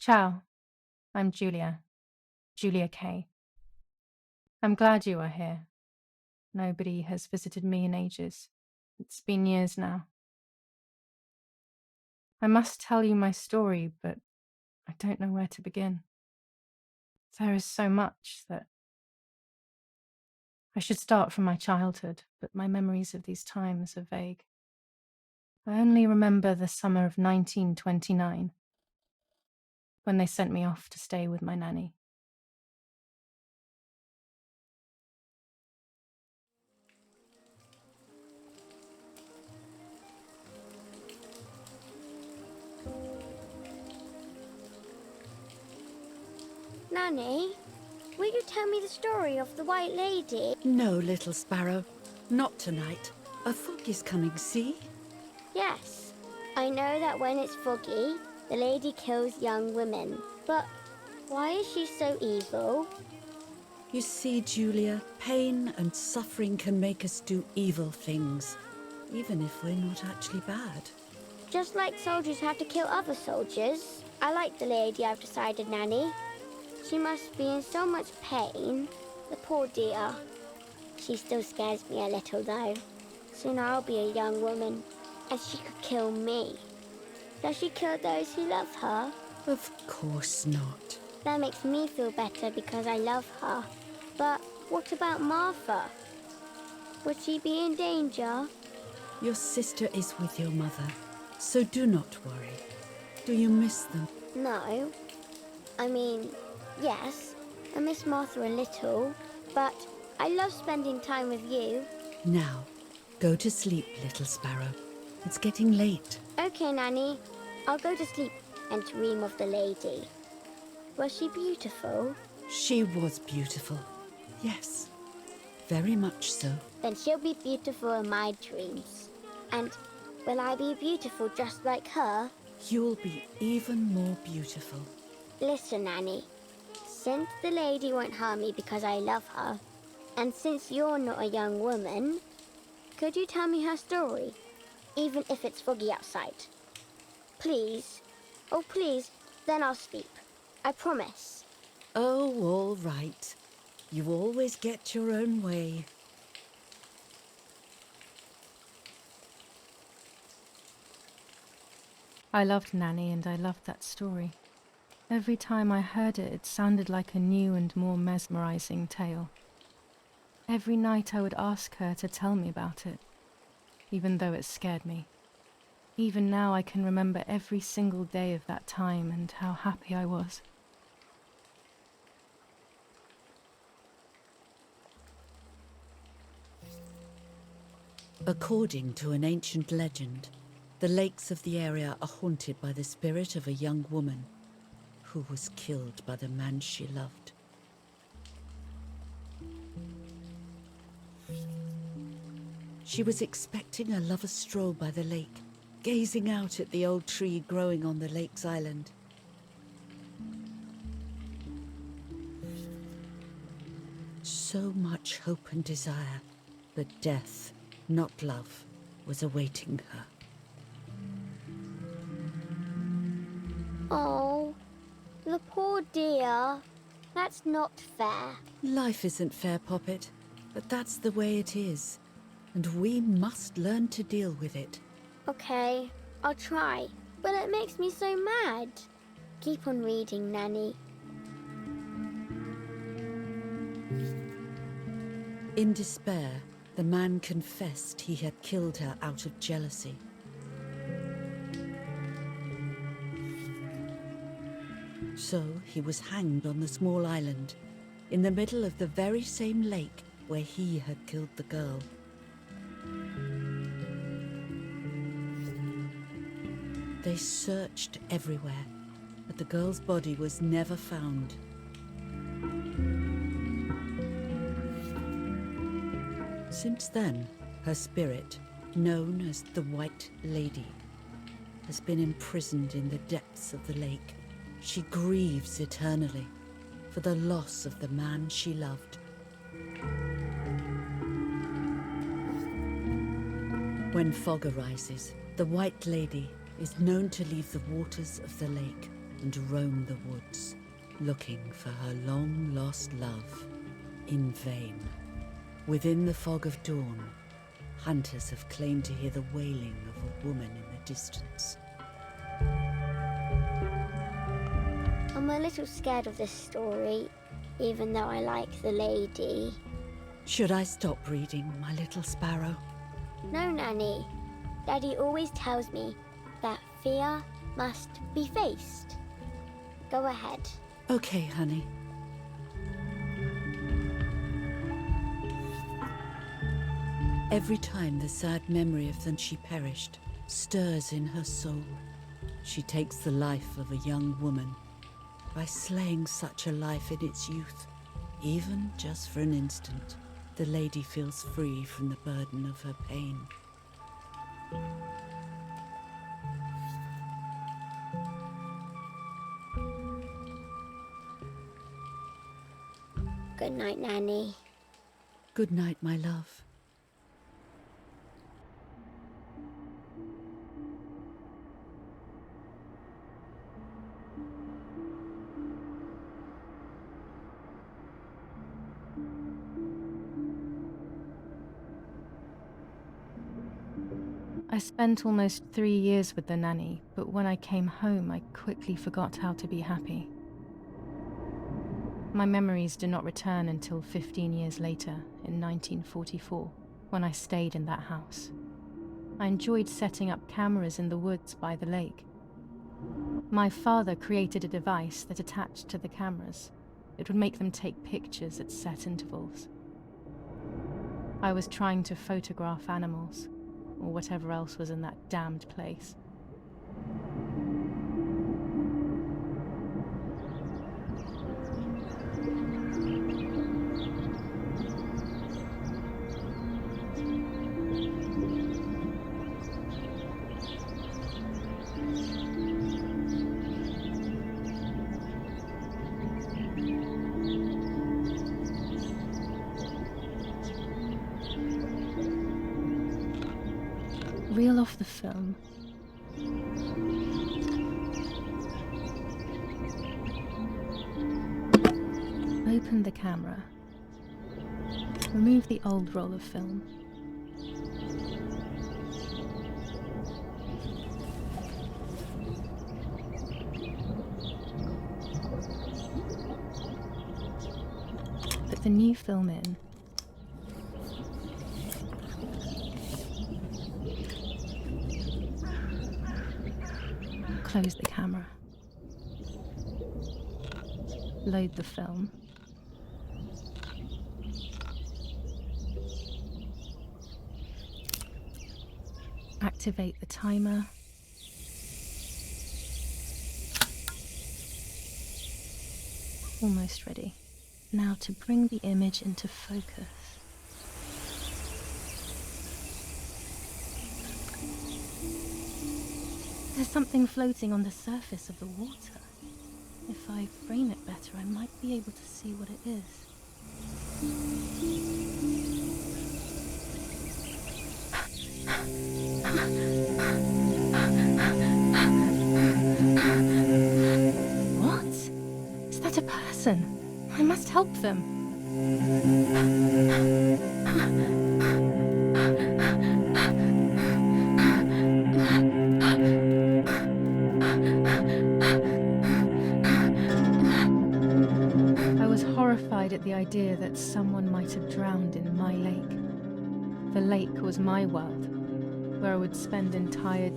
Ciao, I'm Julia Kay. I'm glad you are here. Nobody has visited me in ages. It's been years now. I must tell you my story, but I don't know where to begin. There is so much that I should start from my childhood, but my memories of these times are vague. I only remember the summer of 1929, when they sent me off to stay with my nanny. Nanny, will you tell me the story of the White Lady? No, little sparrow. Not tonight. A fog is coming, see? Yes, I know that when it's foggy, the lady kills young women. But why is she so evil? You see, Julia, pain and suffering can make us do evil things, even if we're not actually bad. Just like soldiers have to kill other soldiers. I like the lady, I've decided, Nanny. She must be in so much pain. The poor dear. She still scares me a little, though. Soon I'll be a young woman, and she could kill me. Does she kill those who love her? Of course not. That makes me feel better because I love her. But what about Martha? Would she be in danger? Your sister is with your mother, so do not worry. Do you miss them? No. I mean, yes, I miss Martha a little, but I love spending time with you. Now, go to sleep, little sparrow. It's getting late. Okay, Nanny. I'll go to sleep and dream of the lady. Was she beautiful? She was beautiful. Yes, very much so. Then she'll be beautiful in my dreams. And will I be beautiful just like her? You'll be even more beautiful. Listen, Nanny. Since the lady won't harm me because I love her, and since you're not a young woman, could you tell me her story, even if it's foggy outside? Please. Oh, please. Then I'll sleep. I promise. Oh, all right. You always get your own way. I loved Nanny and I loved that story. Every time I heard it, it sounded like a new and more mesmerizing tale. Every night I would ask her to tell me about it, even though it scared me. Even now I can remember every single day of that time and how happy I was. According to an ancient legend, the lakes of the area are haunted by the spirit of a young woman who was killed by the man she loved. She was expecting a lover's stroll by the lake, gazing out at the old tree growing on the lake's island. So much hope and desire, but death, not love, was awaiting her. Oh, the poor dear. That's not fair. Life isn't fair, Poppet, but that's the way it is, and we must learn to deal with it. Okay, I'll try. But it makes me so mad. Keep on reading, Nanny. In despair, the man confessed he had killed her out of jealousy. So he was hanged on the small island, in the middle of the very same lake where he had killed the girl. They searched everywhere, but the girl's body was never found. Since then, her spirit, known as the White Lady, has been imprisoned in the depths of the lake. She grieves eternally for the loss of the man she loved. When fog arises, the White Lady is known to leave the waters of the lake and roam the woods, looking for her long-lost love, in vain. Within the fog of dawn, hunters have claimed to hear the wailing of a woman in the distance. I'm a little scared of this story, even though I like the lady. Should I stop reading, my little sparrow? No, Nanny. Daddy always tells me that fear must be faced. Go ahead. Okay, honey. Every time the sad memory of when she perished stirs in her soul, she takes the life of a young woman. By slaying such a life in its youth, even just for an instant, the lady feels free from the burden of her pain. Good night, Nanny. Good night, my love. I spent almost 3 years with the nanny, but when I came home, I quickly forgot how to be happy. My memories do not return until 15 years later, in 1944, when I stayed in that house. I enjoyed setting up cameras in the woods by the lake. My father created a device that attached to the cameras. It would make them take pictures at set intervals. I was trying to photograph animals, or whatever else was in that damned place. Reel off the film. Open the camera. Remove the old roll of film. Put the new film in. Close the camera. Load the film. Activate the timer. Almost ready. Now to bring the image into focus. There's something floating on the surface of the water. If I frame it better, I might be able to see what it is. What? Is that a person? I must help them. I was horrified at the idea that someone might have drowned in my lake. The lake was my world, where I would spend entire